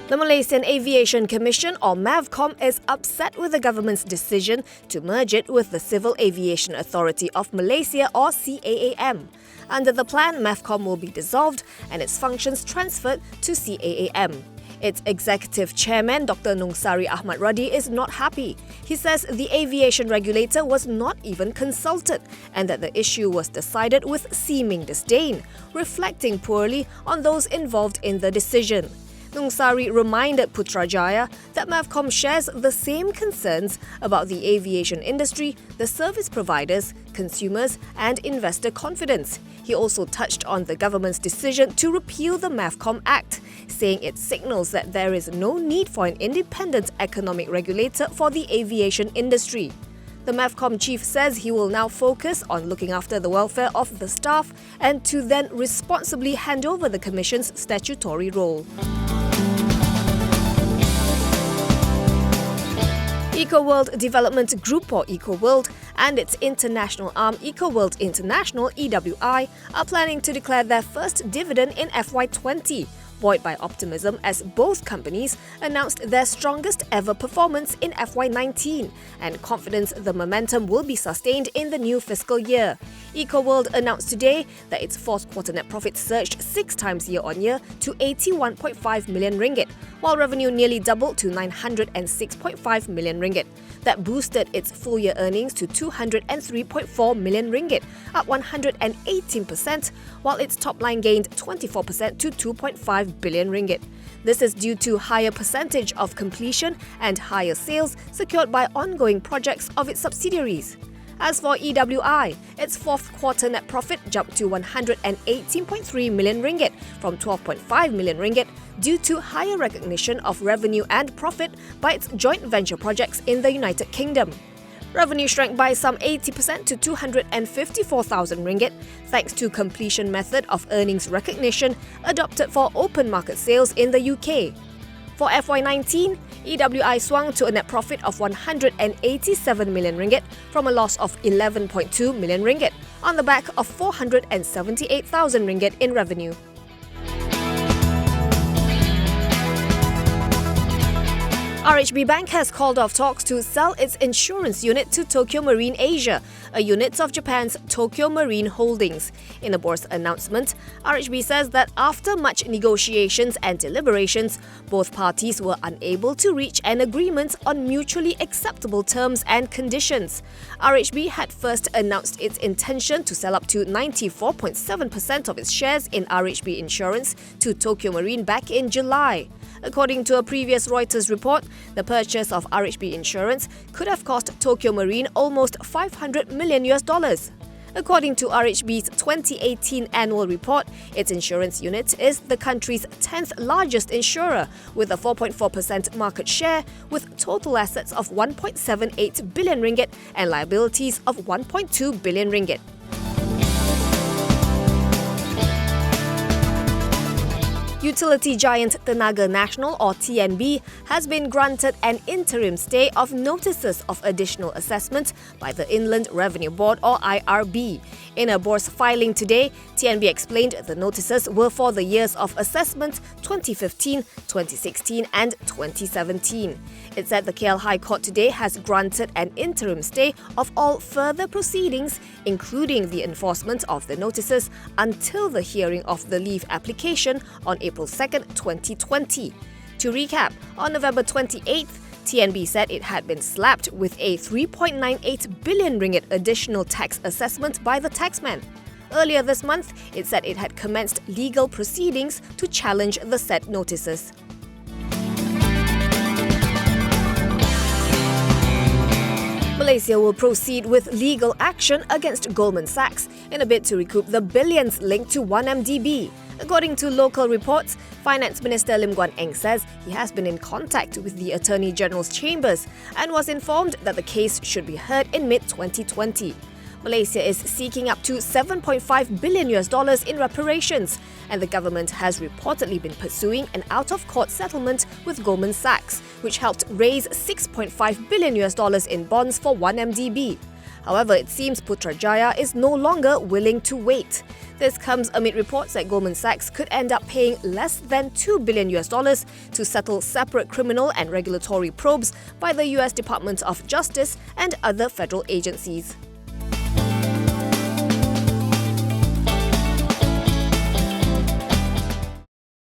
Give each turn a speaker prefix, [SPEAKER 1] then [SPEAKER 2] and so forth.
[SPEAKER 1] The Malaysian Aviation Commission, or Mavcom, is upset with the government's decision to merge it with the Civil Aviation Authority of Malaysia, or CAAM. Under the plan, Mavcom will be dissolved and its functions transferred to CAAM. Its executive chairman, Dr. Nungsari Ahmad Radi, is not happy. He says the aviation regulator was not even consulted and that the issue was decided with seeming disdain, reflecting poorly on those involved in the decision. Nungsari reminded Putrajaya that Mavcom shares the same concerns about the aviation industry, the service providers, consumers and investor confidence. He also touched on the government's decision to repeal the Mavcom Act, saying it signals that there is no need for an independent economic regulator for the aviation industry. The Mavcom chief says he will now focus on looking after the welfare of the staff and to then responsibly hand over the Commission's statutory role. EcoWorld Development Group, or EcoWorld, and its international arm EcoWorld International (EWI) are planning to declare their first dividend in FY20, buoyed by optimism as both companies announced their strongest ever performance in FY19 and confidence the momentum will be sustained in the new fiscal year. EcoWorld announced today that its fourth quarter net profit surged 6 times year-on-year to 81.5 million ringgit, while revenue nearly doubled to 906.5 million ringgit. That boosted its full-year earnings to 203.4 million ringgit, up 118%, while its top line gained 24% to 2.5 billion ringgit. This is due to higher percentage of completion and higher sales secured by ongoing projects of its subsidiaries. As for EWI, its fourth quarter net profit jumped to 118.3 million ringgit from 12.5 million ringgit due to higher recognition of revenue and profit by its joint venture projects in the United Kingdom. Revenue shrank by some 80% to 254,000 ringgit thanks to completion method of earnings recognition adopted for open market sales in the UK. For FY19, EWI swung to a net profit of 187 million ringgit from a loss of 11.2 million ringgit on the back of 478,000 ringgit in revenue. RHB Bank has called off talks to sell its insurance unit to Tokio Marine Asia, a unit of Japan's Tokio Marine Holdings. In a board's announcement, RHB says that after much negotiations and deliberations, both parties were unable to reach an agreement on mutually acceptable terms and conditions. RHB had first announced its intention to sell up to 94.7% of its shares in RHB Insurance to Tokio Marine back in July. According to a previous Reuters report, the purchase of RHB Insurance could have cost Tokio Marine almost $500 million. According to RHB's 2018 annual report, its insurance unit is the country's 10th largest insurer with a 4.4% market share, with total assets of 1.78 billion ringgit and liabilities of 1.2 billion ringgit. Utility giant Tenaga Nasional, or TNB, has been granted an interim stay of notices of additional assessment by the Inland Revenue Board, or IRB. In a board's filing today, TNB explained the notices were for the years of assessment 2015, 2016 and 2017. It said the KL High Court today has granted an interim stay of all further proceedings, including the enforcement of the notices, until the hearing of the leave application on April 2nd, 2020. To recap, on November 28th, TNB said it had been slapped with a 3.98 billion ringgit additional tax assessment by the taxman. Earlier this month, it said it had commenced legal proceedings to challenge the said notices. Malaysia will proceed with legal action against Goldman Sachs in a bid to recoup the billions linked to 1MDB. According to local reports, Finance Minister Lim Guan Eng says he has been in contact with the Attorney General's chambers and was informed that the case should be heard in mid-2020. Malaysia is seeking up to $7.5 billion in reparations, and the government has reportedly been pursuing an out-of-court settlement with Goldman Sachs, which helped raise $6.5 billion in bonds for 1MDB. However, it seems Putrajaya is no longer willing to wait. This comes amid reports that Goldman Sachs could end up paying less than $2 billion to settle separate criminal and regulatory probes by the US Department of Justice and other federal agencies.